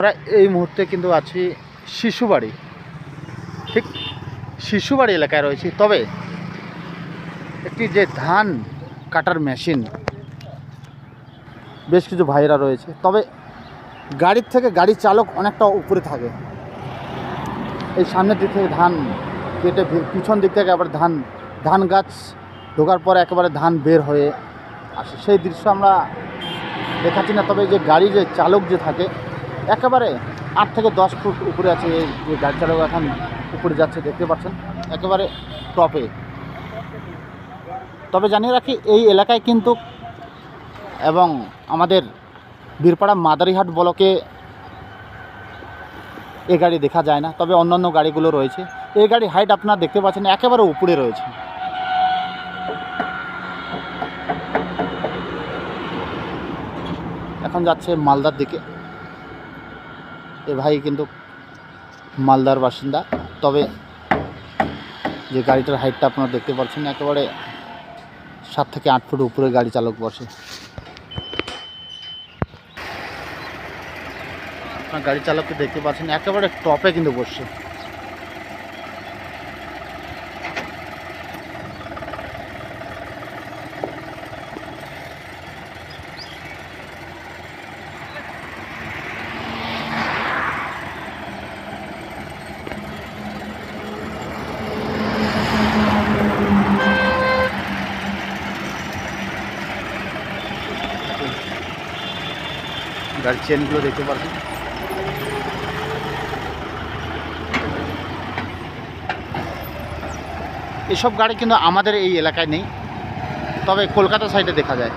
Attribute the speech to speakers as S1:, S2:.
S1: আমরা এই মুহূর্তে কিন্তু আছি শিশুবাড়ি, ঠিক শিশুবাড়ি এলাকায় রয়েছি। তবে একটি যে ধান কাটার মেশিন, বেশ কিছু ভাইরা রয়েছে, তবে গাড়ির থেকে গাড়ি চালক অনেকটা উপরে থাকে। এই সামনের দিক থেকে ধান কেটে পিছন দিক থেকে আবার ধান গাছ ঢোকার পরে একেবারে ধান বের হয়ে আসে, সেই দৃশ্য আমরা দেখাচ্ছি না। তবে যে গাড়ি যে চালক যে থাকে একেবারে 8 থেকে 10 ফুট উপরে আছে। এই যে গাড়ি চালক এখন উপরে যাচ্ছে, দেখতে পাচ্ছেন একেবারে টপে। তবে জানিয়ে রাখি, এই এলাকায় কিন্তু এবং আমাদের বীরপাড়া মাদারিহাট ব্লকে এই গাড়ি দেখা যায় না, তবে অন্যান্য গাড়িগুলো রয়েছে। এই গাড়ি হাইট আপনারা দেখতে পাচ্ছেন একেবারে উপরে রয়েছে। এখন যাচ্ছে মালদার দিকে। এ ভাই কিন্তু মালদার বাসিন্দা, তবে যে গাড়িটার হাইটটা আপনারা দেখতে পাচ্ছেন একেবারে 7 থেকে 8 ফুট উপরে গাড়ি চালক বসে। আপনার গাড়ি চালককে দেখতে পাচ্ছেন একেবারে টপে কিন্তু বসছে। গাড়ির চেনগুলো দেখতে পাচ্ছেন। এসব গাড়ি কিন্তু আমাদের এই এলাকায় নেই, তবে কলকাতা সাইডে দেখা যায়।